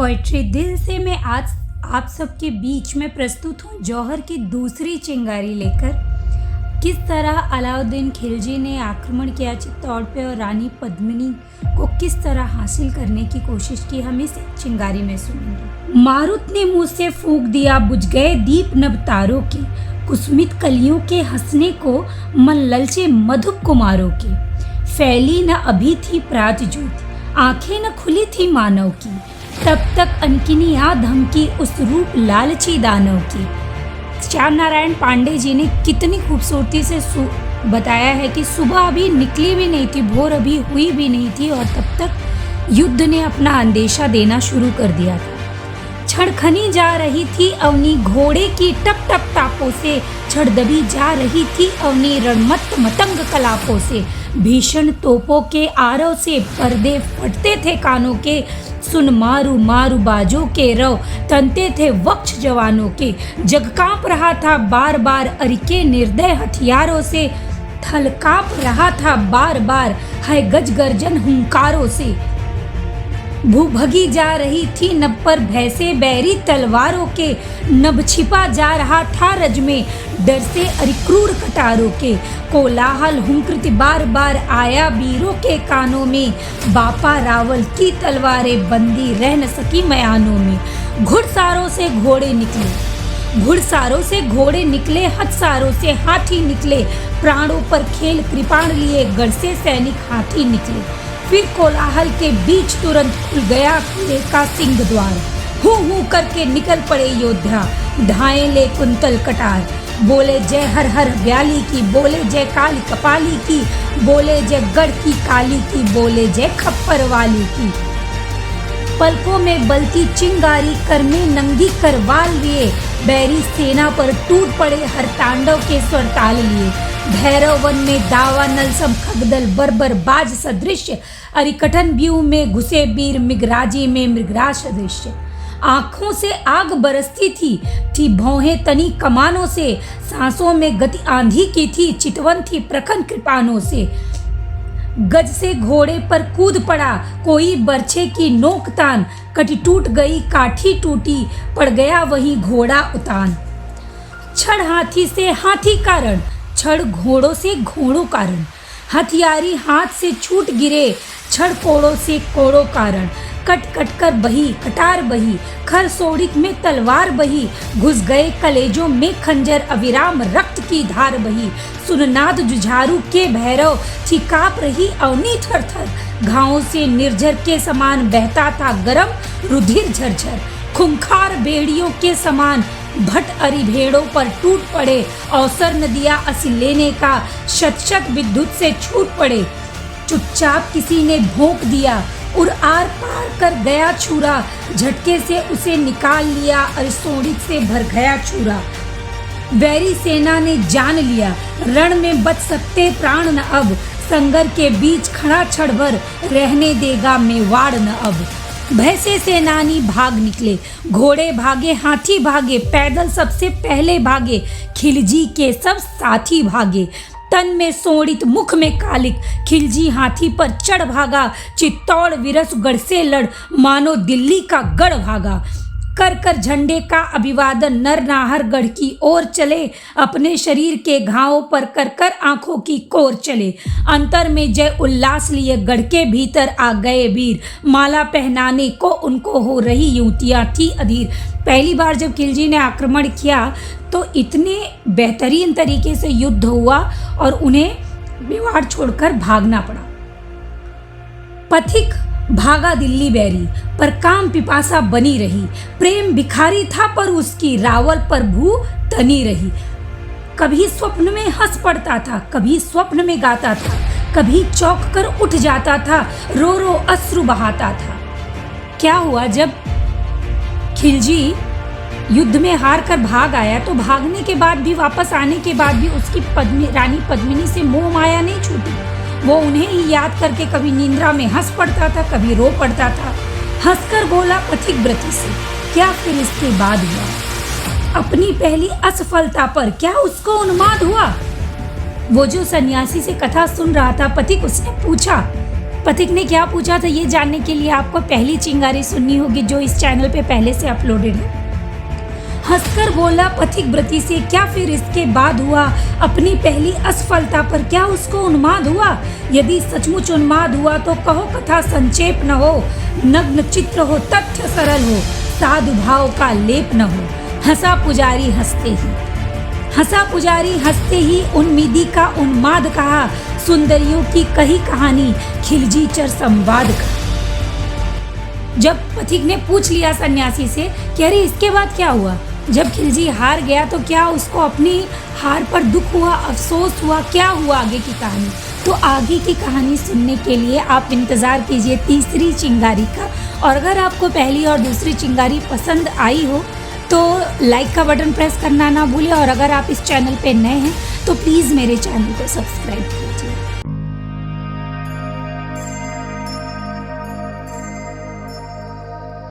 Poetry दिल से मैं आज आप सबके बीच में प्रस्तुत हूँ जौहर की दूसरी चिंगारी लेकर। किस तरह अलाउद्दीन खिलजी ने आक्रमण किया चित्तौड़ पे और रानी पद्मिनी को किस तरह हासिल करने की कोशिश की, हम इस चिंगारी में सुनेंगे। मारुत ने मुँह से फूंक दिया बुझ गए दीप नभ तारों के, कुसुमित कलियों के हंसने को मन ललचे मधुप कुमारों के। फैली न अभी थी प्रात ज्योति, आंखें न खुली थी मानव की, तब तक अनकिनी आ धमकी उस रूप लालची दानव की। श्याम नारायण पांडे जी ने कितनी खूबसूरती से बताया है कि सुबह अभी निकली भी नहीं थी, भोर अभी हुई भी नहीं थी और तब तक युद्ध ने अपना अंदेशा देना शुरू कर दिया था। छड़खनी जा रही थी अवनी घोड़े की टप टप टापों से, छड़ दबी जा रही थी अवनी रणमत्त मतंग कलापों से। भीषण तोपों के आरव से पर्दे फटते थे कानों के, सुन मारू मारू बाजों के रव तनते थे वक्ष जवानों के। जग कांप रहा था बार बार अरिके निर्दय हथियारों से, थल कांप रहा था बार बार है गज गर्जन हुंकारों से। भूभगी जा रही थी नभ पर भैंसे बैरी तलवारों के, नभ छिपा जा रहा था रज में डर से अरिक्रूर कटारों के। कोलाहल हुंकृत बार बार आया वीरों के कानों में, बापा रावल की तलवारें बंदी रह न सकी मयानों में। घुड़सारों से घोड़े निकले, घुड़सारों से घोड़े निकले, हथसारों से हाथी निकले, प्राणों पर खेल कृपाण लिए गढ़ से सैनिक हाथी निकले। फिर कोलाहल के बीच तुरंत खुल गया किले का सिंह द्वार, हूँ हूँ करके निकल पड़े योद्धा ढाए ले कुंतल कटार। बोले जय हर हर ब्याली की, बोले जय काली कपाली की, बोले जय गढ़ की काली की, बोले जय खप्पर वाली की। पलकों में बलती चिंगारी कर में नंगी करवाल लिए, बैरी सेना पर टूट पड़े हर तांडव के स्वर ताल लिए। भैरव वन में दावा नलसम खगदल बर्बर बाज सदृश्य, अरिकठन व्यू में घुसे वीर मृगराजी में मृगराज सदृश्य। आंखों से आग बरसती थी भौहें तनी कमानों से, सांसों में गति आंधी की थी चितवन थी प्रखर कृपानों से। गज से घोड़े पर कूद पड़ा कोई बर्छे की नोक तान, कटी टूट गई काठी टूटी पड़ गया वही घोड़ा उतान। छड़ हाथी से हाथी कारण, छड़ घोड़ों से घोड़ों कारण, हथियारी हाथ से छूट गिरे छड़ कोड़ों से कोड़ों कारण। कट कट कर बही कटार बही, खर सोड़िक में तलवार बही, घुस गए कलेजों में खंजर अविराम रक्त की धार बही। सुननाद जुझारू के भैरव थी काँप रही अवनी थर थर, घावों से निर्झर के समान बहता था गरम रुधिर झरझर। खुंखार बेड़ियों के समान भट अरि भेड़ों पर टूट पड़े, अवसर न दिया असी लेने का शत शत विद्युत से छूट पड़े। चुपचाप किसी ने भोंक दिया और आर पार कर गया छुरा, झटके से उसे निकाल लिया और सोड़िक से भर गया छुरा। वैरी सेना ने जान लिया रण में बच सकते प्राण न अब, संगर के बीच खड़ा क्षण भर रहने देगा मेवाड़ न अब। भय से सेनानी भाग निकले, घोड़े भागे हाथी भागे, पैदल सबसे पहले भागे खिलजी के सब साथी भागे। तन में सोड़ित मुख में कालिक, खिलजी हाथी पर चढ़ भागा, चित्तौड़ विरस गढ़ से लड़ मानो दिल्ली का गढ़ भागा। कर कर झंडे का अभिवादन नर नाहर गढ़ की ओर चले, अपने शरीर के घावों पर कर कर आंखों की कोर चले। अंतर में जय उल्लास लिए गढ़ के भीतर आ गए वीर, माला पहनाने को उनको हो रही युवतियाँ थी अधीर। पहली बार जब खिलजी ने आक्रमण किया तो इतने बेहतरीन तरीके से युद्ध हुआ और उन्हें मेवाड़ छोड़कर भागना पड़ा। पथिक भागा दिल्ली बैरी, पर काम पिपासा बनी रही, प्रेम भिखारी था पर उसकी रावल पर भू तनी रही। कभी स्वप्न में हंस पड़ता था, कभी स्वप्न में गाता था, कभी चौंक कर उठ जाता था, रो रो अश्रु बहाता था। क्या हुआ जब खिलजी युद्ध में हार कर भाग आया तो भागने के बाद भी वापस आने के बाद भी उसकी रानी पद्मिनी से मोह माया नहीं छूटी। वो उन्हें ही याद करके कभी निंद्रा में हंस पड़ता था, कभी रो पड़ता था। हंसकर बोला पथिक व्रती से, क्या फिर इसके बाद हुआ? अपनी पहली असफलता पर क्या उसको उन्माद हुआ? वो जो सन्यासी से कथा सुन रहा था पथिक, उसने पूछा, पथिक ने क्या पूछा था ये जानने के लिए आपको पहली चिंगारी सुननी होगी जो इस चैनल पे पहले से अपलोडेड है। हंसकर बोला पथिक व्रती से, क्या फिर इसके बाद हुआ? अपनी पहली असफलता पर क्या उसको उन्माद हुआ? यदि सचमुच उन्माद हुआ तो कहो, कथा संक्षेप न हो, नग्न चित्र हो, तथ्य सरल हो, साधु भाव का लेप न हो। हंसा पुजारी हंसते ही उन्मीदी का उन्माद कहा, सुंदरियों की कही कहानी, खिलजी चर संवाद का। जब पथिक ने पूछ लिया सन्यासी से कि अरे इसके बाद क्या हुआ, जब खिलजी हार गया तो क्या उसको अपनी हार पर दुख हुआ, अफसोस हुआ, क्या हुआ आगे की कहानी? तो आगे की कहानी सुनने के लिए आप इंतज़ार कीजिए तीसरी चिंगारी का। और अगर आपको पहली और दूसरी चिंगारी पसंद आई हो तो लाइक का बटन प्रेस करना ना भूलें। और अगर आप इस चैनल पे नए हैं तो प्लीज़ मेरे चैनल को सब्सक्राइब कीजिए।